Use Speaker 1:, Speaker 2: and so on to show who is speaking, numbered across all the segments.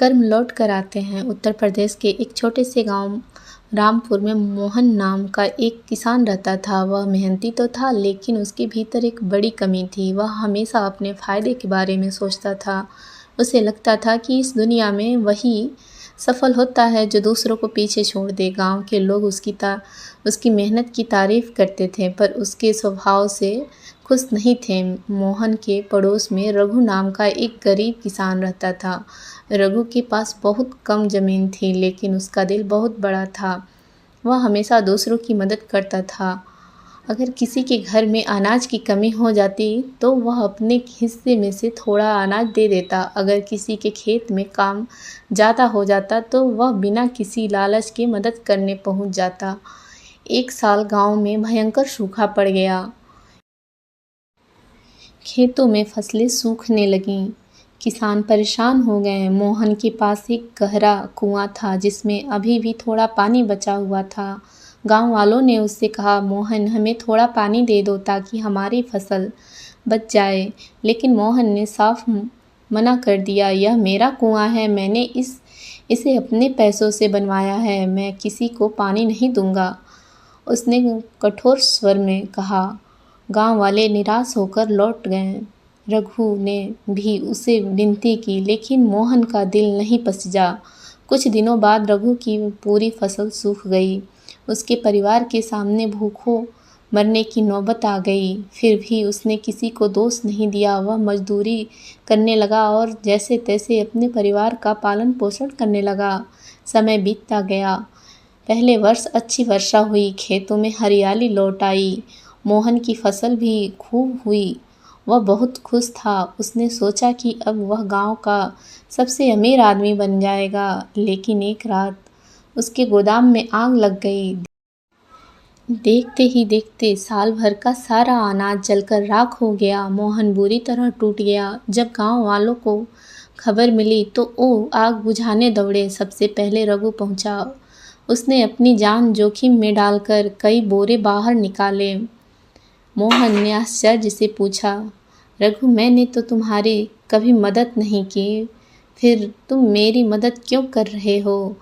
Speaker 1: कर्म लौट कर आते हैं। उत्तर प्रदेश के एक छोटे से गांव रामपुर में मोहन नाम का एक किसान रहता था। वह मेहनती तो था, लेकिन उसके भीतर एक बड़ी कमी थी। वह हमेशा अपने फ़ायदे के बारे में सोचता था। उसे लगता था कि इस दुनिया में वही सफल होता है जो दूसरों को पीछे छोड़ दे। गांव के लोग उसकी मेहनत की तारीफ़ करते थे, पर उसके स्वभाव से खुश नहीं थे। मोहन के पड़ोस में रघु नाम का एक गरीब किसान रहता था। रघु के पास बहुत कम ज़मीन थी, लेकिन उसका दिल बहुत बड़ा था। वह हमेशा दूसरों की मदद करता था। अगर किसी के घर में अनाज की कमी हो जाती तो वह अपने हिस्से में से थोड़ा अनाज दे देता। अगर किसी के खेत में काम ज़्यादा हो जाता तो वह बिना किसी लालच के मदद करने पहुंच जाता। एक साल गांव में भयंकर सूखा पड़ गया। खेतों में फसलें सूखने लगीं। किसान परेशान हो गए। मोहन के पास एक गहरा कुआं था जिसमें अभी भी थोड़ा पानी बचा हुआ था। गांव वालों ने उससे कहा, मोहन, हमें थोड़ा पानी दे दो ताकि हमारी फसल बच जाए। लेकिन मोहन ने साफ मना कर दिया, यह मेरा कुआं है, मैंने इसे अपने पैसों से बनवाया है, मैं किसी को पानी नहीं दूंगा। उसने कठोर स्वर में कहा। गांव वाले निराश होकर लौट गए। रघु ने भी उसे विनती की, लेकिन मोहन का दिल नहीं पसजा। कुछ दिनों बाद रघु की पूरी फसल सूख गई। उसके परिवार के सामने भूखों मरने की नौबत आ गई। फिर भी उसने किसी को दोष नहीं दिया। वह मजदूरी करने लगा और जैसे तैसे अपने परिवार का पालन पोषण करने लगा। समय बीतता गया। पहले वर्ष अच्छी वर्षा हुई, खेतों में हरियाली लौट आई, मोहन की फसल भी खूब हुई। वह बहुत खुश था। उसने सोचा कि अब वह गांव का सबसे अमीर आदमी बन जाएगा। लेकिन एक रात उसके गोदाम में आग लग गई। देखते ही देखते साल भर का सारा अनाज जलकर राख हो गया। मोहन बुरी तरह टूट गया। जब गांव वालों को खबर मिली तो वो आग बुझाने दौड़े। सबसे पहले रघु पहुंचा। उसने अपनी जान जोखिम में डालकर कई बोरे बाहर निकाले। मोहन ने आश्चर्य से पूछा, रघु, मैंने तो तुम्हारी कभी मदद नहीं की, फिर तुम मेरी मदद क्यों कर रहे हो?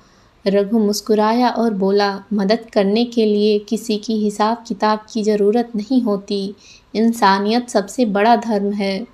Speaker 1: रघु मुस्कुराया और बोला, मदद करने के लिए किसी की हिसाब किताब की ज़रूरत नहीं होती। इंसानियत सबसे बड़ा धर्म है।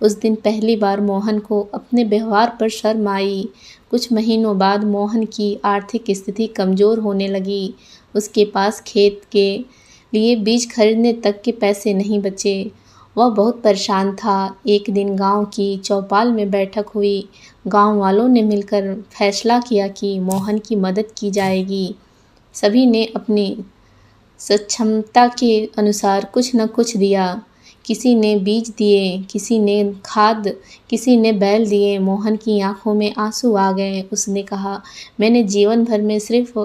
Speaker 1: उस दिन पहली बार मोहन को अपने व्यवहार पर शर्म आई। कुछ महीनों बाद मोहन की आर्थिक स्थिति कमज़ोर होने लगी। उसके पास खेत के लिए बीज खरीदने तक के पैसे नहीं बचे। वह बहुत परेशान था। एक दिन गांव की चौपाल में बैठक हुई। गांव वालों ने मिलकर फैसला किया कि मोहन की मदद की जाएगी। सभी ने अपनी सक्षमता के अनुसार कुछ न कुछ दिया। किसी ने बीज दिए, किसी ने खाद, किसी ने बैल दिए। मोहन की आंखों में आंसू आ गए। उसने कहा, मैंने जीवन भर में सिर्फ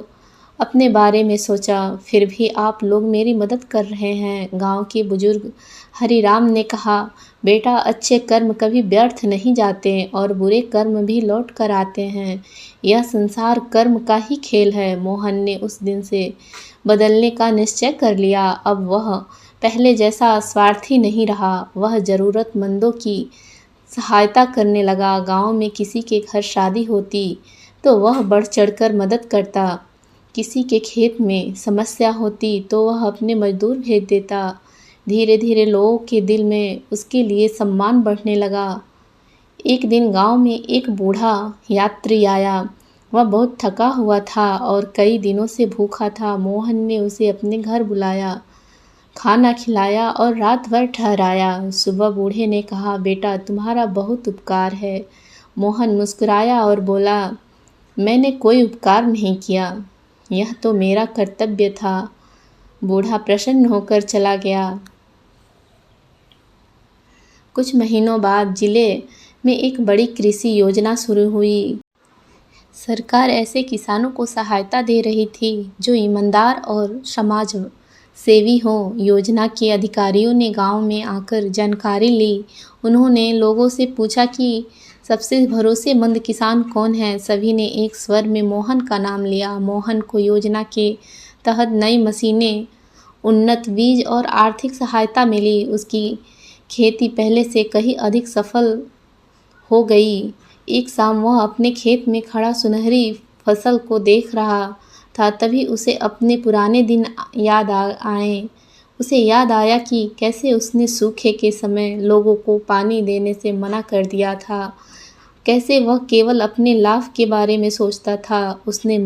Speaker 1: अपने बारे में सोचा, फिर भी आप लोग मेरी मदद कर रहे हैं। गांव के बुजुर्ग हरिराम ने कहा, बेटा, अच्छे कर्म कभी व्यर्थ नहीं जाते और बुरे कर्म भी लौट कर आते हैं। यह संसार कर्म का ही खेल है। मोहन ने उस दिन से बदलने का निश्चय कर लिया। अब वह पहले जैसा स्वार्थी नहीं रहा। वह ज़रूरतमंदों की सहायता करने लगा। गांव में किसी के घर शादी होती तो वह बढ़ चढ़कर मदद करता। किसी के खेत में समस्या होती तो वह अपने मजदूर भेज देता। धीरे धीरे लोगों के दिल में उसके लिए सम्मान बढ़ने लगा। एक दिन गांव में एक बूढ़ा यात्री आया। वह बहुत थका हुआ था और कई दिनों से भूखा था। मोहन ने उसे अपने घर बुलाया, खाना खिलाया और रात भर ठहराया। सुबह बूढ़े ने कहा, बेटा, तुम्हारा बहुत उपकार है। मोहन मुस्कुराया और बोला, मैंने कोई उपकार नहीं किया, यह तो मेरा कर्तव्य था। बूढ़ा प्रसन्न होकर चला गया। कुछ महीनों बाद जिले में एक बड़ी कृषि योजना शुरू हुई। सरकार ऐसे किसानों को सहायता दे रही थी जो ईमानदार और समाज सेवी हों। योजना के अधिकारियों ने गांव में आकर जानकारी ली। उन्होंने लोगों से पूछा कि सबसे भरोसेमंद किसान कौन है। सभी ने एक स्वर में मोहन का नाम लिया। मोहन को योजना के तहत नई मशीनें, उन्नत बीज और आर्थिक सहायता मिली। उसकी खेती पहले से कहीं अधिक सफल हो गई। एक शाम वह अपने खेत में खड़ा सुनहरी फसल को देख रहा था, तभी उसे अपने पुराने दिन याद आए। उसे याद आया कि कैसे उसने सूखे के समय लोगों को पानी देने से मना कर दिया था, कैसे वह केवल अपने लाभ के बारे में सोचता था। उसने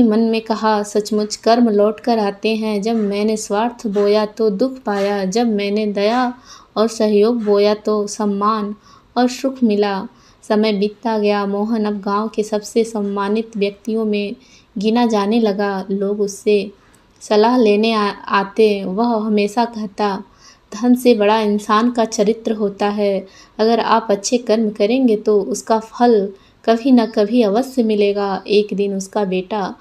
Speaker 1: मन में कहा, सचमुच कर्म लौट कर आते हैं। जब मैंने स्वार्थ बोया तो दुख पाया, जब मैंने दया और सहयोग बोया तो सम्मान और सुख मिला। समय बीतता गया, मोहन अब गांव के सबसे सम्मानित व्यक्तियों में गिना जाने लगा। लोग उससे सलाह लेने आते। वह हमेशा कहता, धन से बड़ा इंसान का चरित्र होता है। अगर आप अच्छे कर्म करेंगे तो उसका फल कभी न कभी अवश्य मिलेगा। एक दिन उसका बेटा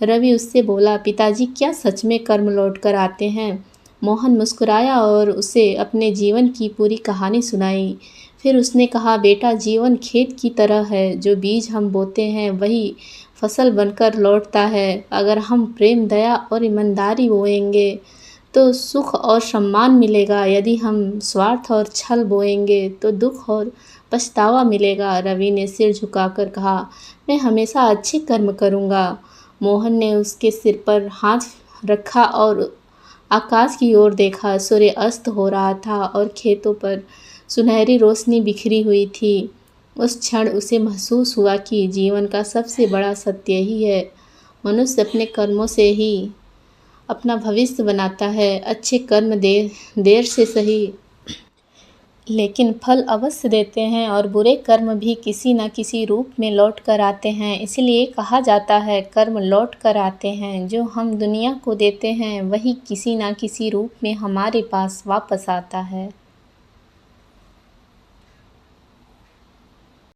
Speaker 1: रवि उससे बोला, पिताजी क्या सच में कर्म लौट कर आते हैं? मोहन मुस्कुराया और उसे अपने जीवन की पूरी कहानी सुनाई। फिर उसने कहा, बेटा, जीवन खेत की तरह है। जो बीज हम बोते हैं वही फसल बनकर लौटता है। अगर हम प्रेम, दया और ईमानदारी बोएंगे तो सुख और सम्मान मिलेगा। यदि हम स्वार्थ और छल बोएंगे तो दुख और पछतावा मिलेगा। रवि ने सिर झुकाकर कहा, मैं हमेशा अच्छे कर्म करूँगा। मोहन ने उसके सिर पर हाथ रखा और आकाश की ओर देखा। सूर्य अस्त हो रहा था और खेतों पर सुनहरी रोशनी बिखरी हुई थी। उस क्षण उसे महसूस हुआ कि जीवन का सबसे बड़ा सत्य यही है, मनुष्य अपने कर्मों से ही अपना भविष्य बनाता है। अच्छे कर्म देर से सही, लेकिन फल अवश्य देते हैं, और बुरे कर्म भी किसी न किसी रूप में लौट कर आते हैं। इसलिए कहा जाता है, कर्म लौट कर आते हैं। जो हम दुनिया को देते हैं वही किसी न किसी रूप में हमारे पास वापस आता है।